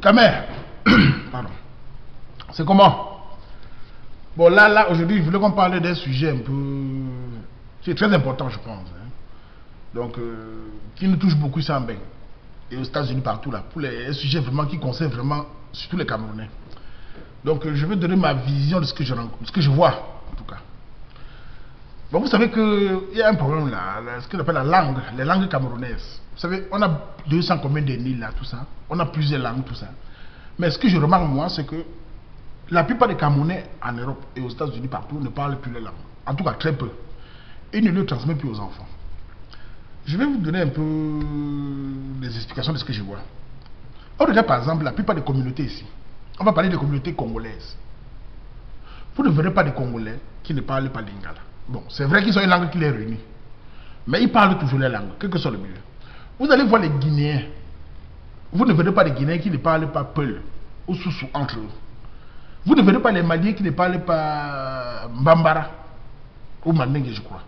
Kamer, pardon. C'est comment? Bon, là, aujourd'hui, je voulais qu'on parle d'un sujet un peu... C'est très important, je pense. Hein. Donc, qui nous touche beaucoup ici en Bénin. Et aux États-Unis, partout, là. Pour les sujets vraiment qui concernent vraiment, surtout les Camerounais. Donc, je vais donner ma vision de ce que je vois, en tout cas. Bon, vous savez qu'il y a un problème là, ce qu'on appelle la langue, les langues camerounaises. Vous savez, on a 200 combien de Nil là, tout ça. On a plusieurs langues, tout ça. Mais ce que je remarque, moi, c'est que la plupart des Camerounais en Europe et aux États-Unis, partout, ne parlent plus les langues. En tout cas, très peu. Ils ne le transmettent plus aux enfants. Je vais vous donner un peu des explications de ce que je vois. On regarde par exemple la plupart des communautés ici. On va parler des communautés congolaises. Vous ne verrez pas des Congolais qui ne parlent pas lingala. Bon, c'est vrai qu'ils ont une langue qui les réunit. Mais ils parlent toujours les langues, quel que soit le milieu. Vous allez voir les Guinéens. Vous ne verrez pas des Guinéens qui ne parlent pas Peul ou Soussou entre eux. Vous ne verrez pas les Maliens qui ne parlent pas Mbambara ou Mandingue, je crois.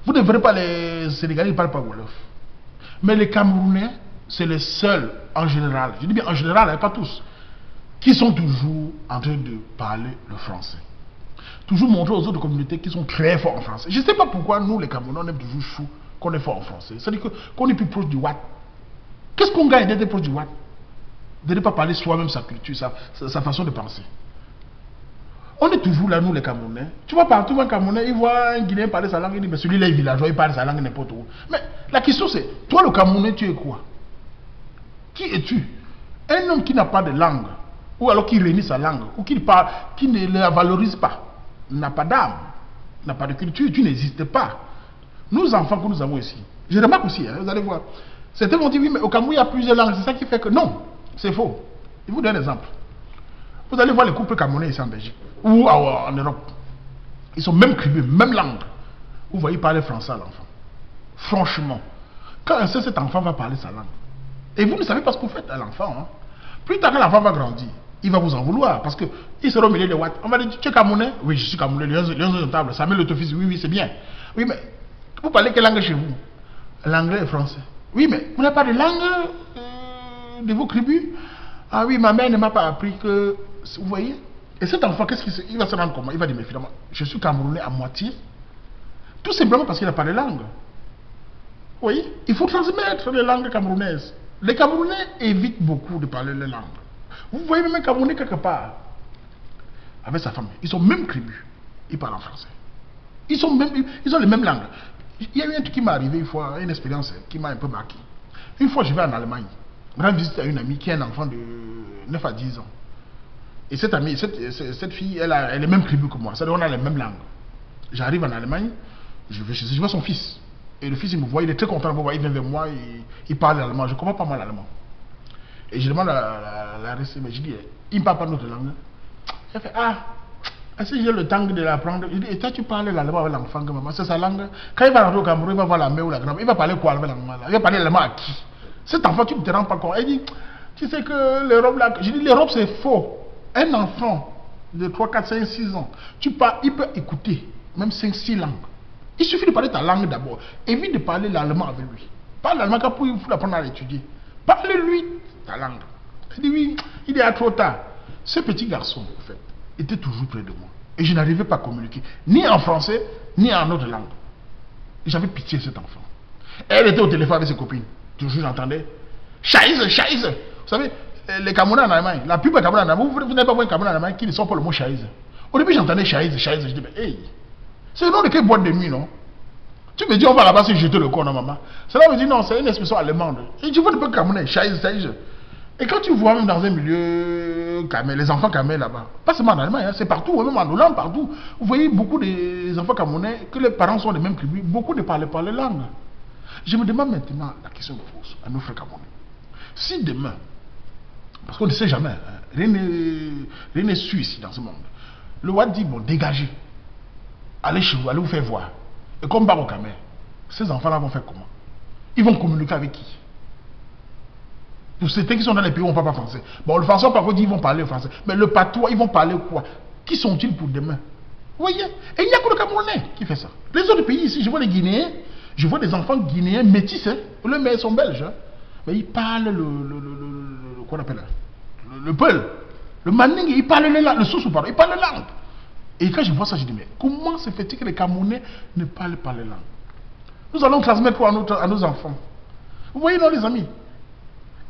Vous ne verrez pas les Sénégalais qui ne parlent pas Wolof. Mais les Camerounais, c'est les seuls en général, je dis bien en général, hein, pas tous, qui sont toujours en train de parler le français. Toujours montrer aux autres communautés qui sont très forts en français. Je ne sais pas pourquoi nous, les Camerounais, on aime toujours chou qu'on est fort en français. C'est-à-dire qu'on est plus proche du Watt. Qu'est-ce qu'on gagne d'être proche du Watt? De ne pas parler soi-même sa culture, sa façon de penser. On est toujours là, nous les Camerounais. Tu vois, partout un Camerounais, il voit un Guinéen parler sa langue, il dit, mais celui-là est villageois, il parle sa langue n'importe où. Mais la question c'est, toi le Camerounais, tu es quoi? Qui es-tu? Un homme qui n'a pas de langue, ou alors qui réunit sa langue, ou qui ne la valorise pas, n'a pas d'âme, n'a pas de culture, tu n'existes pas. Nos enfants que nous avons ici, je remarque aussi, hein, vous allez voir, certains vont dire, oui, mais au Cameroun, il y a plusieurs langues, c'est ça qui fait que non, c'est faux. Je vous donne un exemple. Vous allez voir les couples camerounais ici en Belgique, ou en Europe. Ils sont même cribés, même langue. Vous voyez parler français à l'enfant. Franchement, quand un seul cet enfant va parler sa langue, et vous ne savez pas ce que vous faites à l'enfant, hein. Plus tard que l'enfant va grandir, il va vous en vouloir, parce qu'il sera au milieu de Watt. On va dire, tu es Camerounais? Oui, je suis Camerounais, les uns table, ça met l'autofils, oui, oui, c'est bien. Oui, mais vous parlez quelle langue chez vous? L'anglais et français. Oui, mais vous n'avez pas de langue de vos tribus? Ah oui, ma mère ne m'a pas appris que... Vous voyez? Et cet enfant, il va se rendre comment? Il va dire, mais finalement, je suis Camerounais à moitié. Tout simplement parce qu'il n'a pas de langue. Vous voyez? Il faut transmettre les langues camerounaises. Les Camerounais évitent beaucoup de parler les langues. Vous voyez même un Camerounais quelque part, avec sa famille, ils sont même tribus. Ils parlent en français. Ils ont les mêmes langues. Il y a eu un truc qui m'est arrivé une fois, une expérience qui m'a un peu marqué. Une fois, je vais en Allemagne. Je rends visite à une amie qui a un enfant de 9 à 10 ans. Et cette amie, cette fille, elle est même tribu que moi. C'est-à-dire qu'on a les mêmes langues. J'arrive en Allemagne, je vois son fils. Et le fils, il me voit, il est très content de me voir, il vient vers moi, il parle allemand. Je ne comprends pas mal l'allemand. Et je demande à la récit, mais je dis, il ne parle pas notre langue. Elle fait, ah, est-ce que j'ai le temps de l'apprendre? Il dit, et toi tu parles l'allemand avec l'enfant que maman, c'est sa langue. Quand il va rentrer au Cameroun, il va voir la mère ou la grand-mère, il va parler quoi avec l'allemand? Il va parler l'allemand à qui? Cet enfant, tu ne te rends pas compte. Elle dit, tu sais que l'Europe là, je dis, l'Europe c'est faux. Un enfant de 3, 4, 5, 6 ans, il peut écouter même 5, 6 langues. Il suffit de parler ta langue d'abord. Évite de parler l'allemand avec lui. Parle l'allemand pour apprendre à l'étudier. Parle-lui ta langue. Il dit oui, il est trop tard. Ce petit garçon, en fait, était toujours près de moi. Et je n'arrivais pas à communiquer, ni en français, ni en autre langue. J'avais pitié de cet enfant. Elle était au téléphone avec ses copines. Toujours j'entendais Scheiße, Scheiße. Vous savez, les Camerounais en Allemagne, la plupart des Camerounais en Allemagne, vous n'avez pas vu un Camerounais en Allemagne qui ne sort pas le mot Scheiße. Au début j'entendais Scheiße, Scheiße. Je dis, mais hey, c'est le nom de quelle boîte de nuit, non? Tu me dis, on va là-bas se jeter le corps, non, maman? Cela me dit, non, c'est une expression allemande. Et tu vois le peuple camerounais, Scheiße, Scheiße. Et quand tu vois même dans un milieu camel, les enfants camel là-bas, pas seulement en Allemagne, hein, c'est partout, même en Hollande, partout. Vous voyez beaucoup des enfants camerounais, que les parents sont des mêmes tribus, beaucoup ne parlent pas les langues. Je me demande maintenant la question de force à nos frères camerounais. Si demain, parce qu'on ne sait jamais, hein, rien n'est sûr ici dans ce monde, le roi dit, bon, dégagez, allez chez vous, allez vous faire voir. Et comme Baro Kamel, ces enfants-là vont faire comment? Ils vont communiquer avec qui? Pour certains qui sont dans les pays où on ne parle pas français. Bon, le français, par contre, ils vont parler français. Mais le patois, ils vont parler quoi? Qui sont-ils pour demain? Vous voyez? Et il n'y a que le Camerounais qui fait ça. Les autres pays ici, je vois les Guinéens, je vois des enfants guinéens métis, hein. Les mères sont belges, hein. Mais ils parlent qu'on appelle le Peul, le Mandingue, ils parlent les langues, le Soussou, pardon, ils parlent les langues. Et quand je vois ça, je dis, mais comment se fait-il que les Camerounais ne parlent pas les langues? Nous allons transmettre quoi à nos enfants? Vous voyez, non, les amis?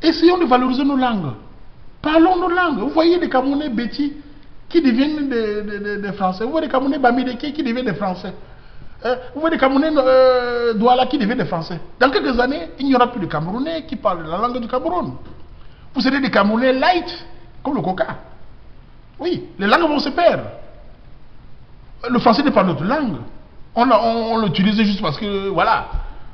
Essayons de valoriser nos langues. Parlons nos langues. Vous voyez des Camerounais bêtis qui deviennent des Français. Vous voyez des Camerounais Bamileke qui deviennent des Français. Vous voyez des Camerounais Douala qui deviennent des Français. Dans quelques années, il n'y aura plus de Camerounais qui parlent la langue du Cameroun. Vous serez des Camerounais light, comme le coca. Oui, les langues vont se perdre. Le français n'est pas notre langue. On l'utilise juste parce que, voilà,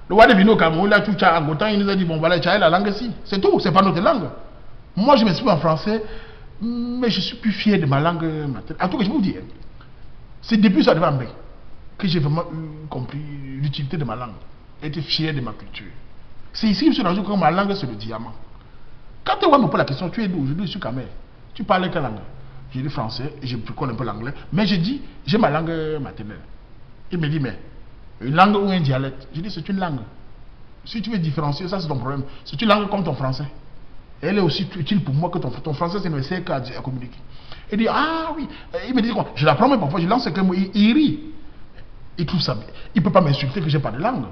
le roi est venu au Cameroun, là, tout à Gotan, il nous a dit, bon, voilà, tu as la langue ici. C'est tout, c'est pas notre langue. Moi, je m'exprime en français, mais je suis plus fier de ma langue maternelle. En tout cas, je vous dis, c'est depuis ça devant que j'ai vraiment compris l'utilité de ma langue. Être fier de ma culture. C'est ici que je me suis rendu compte que ma langue, c'est le diamant. Quand tu vois me pose la question, tu es d'où? Je dis, je suis Camer. Tu parles quelle langue? J'ai dit français, et je connais un peu l'anglais, mais j'ai dit, j'ai ma langue maternelle. Il me dit, mais une langue ou un dialecte? Je dis, c'est une langue. Si tu veux différencier, ça c'est ton problème. C'est une langue comme ton français. Elle est aussi utile pour moi que ton français, c'est ne sert qu'à communiquer. Il dit, ah oui. Il me dit quoi? Je l'apprends, mais parfois je lance quelques mots, il rit. Il trouve ça bien. Il ne peut pas m'insulter que je n'ai pas de langue.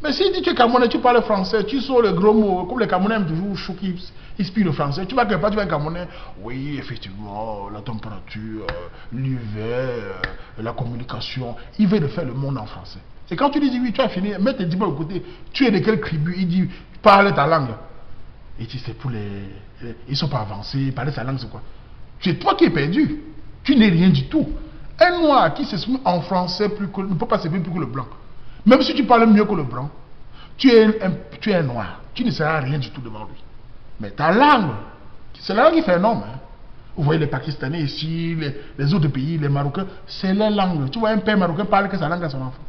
Mais s'il dit tu es Camerounais, tu parles français, tu sors les gros mots, comme les Camerounais aiment toujours chou qui inspirent le français, tu vas quelque part, tu vas être Camerounais. Oui, effectivement, la température, l'hiver, la communication, il veut faire le monde en français. Et quand tu dis oui, tu as fini, mets tes diplômes de côté, tu es de quelle tribu? Il dit, parle ta langue. Il dit, c'est pour les. Ils ne sont pas avancés, parler sa langue, c'est quoi? C'est toi qui es perdu. Tu n'es rien du tout. Un noir qui s'exprime en français ne peut pas s'exprimer plus que le blanc. Même si tu parles mieux que le blanc, tu es un noir. Tu ne seras rien du tout devant lui. Mais ta langue, c'est la langue qui fait un homme. Hein. Vous voyez les Pakistanais ici, les autres pays, les Marocains, c'est leur langue. Tu vois un père marocain parle que sa langue à son enfant.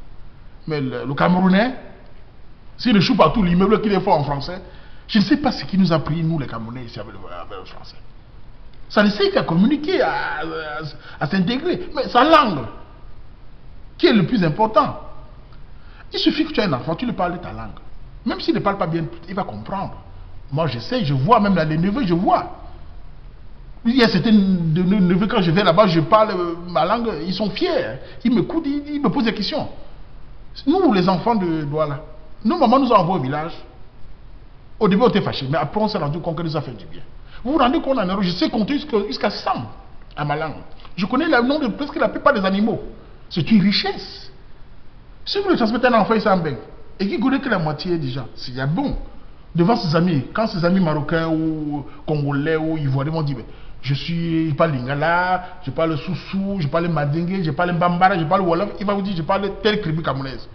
Mais le Camerounais, s'il échoue partout l'immeuble qu'il est fort en français, je ne sais pas ce qui nous a pris, nous les Camerounais, ici avec le français. Ça ne sert qu'à communiquer, à s'intégrer. Mais sa langue, qui est le plus important. Il suffit que tu aies un enfant, tu lui parles de ta langue. Même s'il ne parle pas bien, il va comprendre. Moi, je sais, je vois, même là, les neveux, je vois. Il y a certains neveux, quand je vais là-bas, je parle ma langue, ils sont fiers. Ils m'écoutent, ils me posent des questions. Nous, les enfants de Douala, nos mamans nous ont envoyés au village. Au début, on était fâchés, mais après, on s'est rendu compte que nous a fait du bien. Vous vous rendez compte en Europe, je sais compter jusqu'à 100 à ma langue. Je connais le nom de presque la plupart des animaux. C'est une richesse. Si vous le transmettez à un enfant, il s'en baigne. Et qui connaît que la moitié déjà, c'est déjà bon. Devant ses amis, quand ses amis marocains ou congolais ou ivoiriens vont dire, je parle lingala, je parle soussou, je parle mandingue, je parle mbambara, je parle wolof, il va vous dire, je parle telle tribu camerounaise.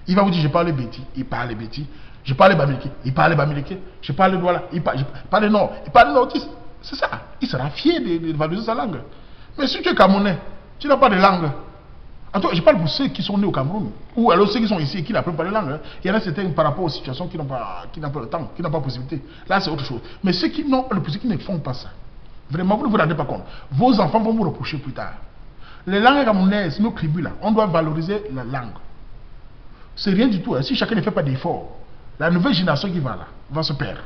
Il va vous dire, je parle béti, il parle béti. Je parle bamileke, il parle bamileke. Je parle douala, il parle nord, il parle nordiste. C'est ça. Il sera fier de valoriser sa langue. Mais si tu es camerounais, tu n'as pas de langue. En tout cas, je parle pour ceux qui sont nés au Cameroun, ou alors ceux qui sont ici et qui n'apprennent pas les langues. Hein. Il y en a certains par rapport aux situations qui n'ont pas le temps, qui n'ont pas la possibilité. Là, c'est autre chose. Mais ceux qui n'ont le possibilité, qui ne font pas ça, vraiment, vous ne vous rendez pas compte. Vos enfants vont vous reprocher plus tard. Les langues camerounaises, nos tribus là, on doit valoriser la langue. C'est rien du tout. Hein. Si chacun ne fait pas d'efforts, la nouvelle génération qui va là, va se perdre.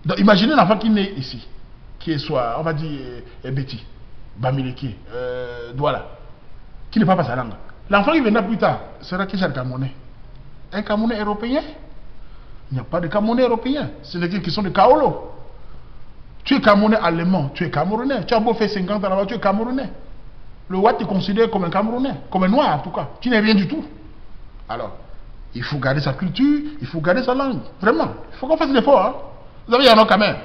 Donc, imaginez un enfant qui naît ici, qui est soit, on va dire, Betty, Bamileke, Douala, qui ne parle pas sa langue. L'enfant qui viendra plus tard sera qui, un Camerounais? Un Camerounais européen? Il n'y a pas de Camerounais européen. C'est des qui sont de Kaolo. Tu es Camerounais allemand, tu es Camerounais. Tu as beau faire 50 ans là-bas, tu es Camerounais. Le roi te considère comme un Camerounais, comme un noir en tout cas. Tu n'es rien du tout. Alors, il faut garder sa culture, il faut garder sa langue. Vraiment, il faut qu'on fasse des efforts. Hein. Vous avez un an quand même.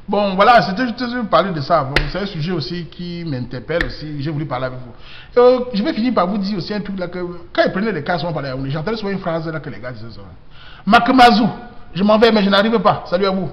Bon, voilà, c'était juste de parler de ça. Bon, c'est un sujet aussi qui m'interpelle aussi. J'ai voulu parler avec vous. Je vais finir par vous dire aussi un truc là que quand ils prenaient les cas, on parlait à j'entendais souvent une phrase là que les gars disaient ça. Makemazou, je m'en vais, mais je n'arrive pas. Salut à vous.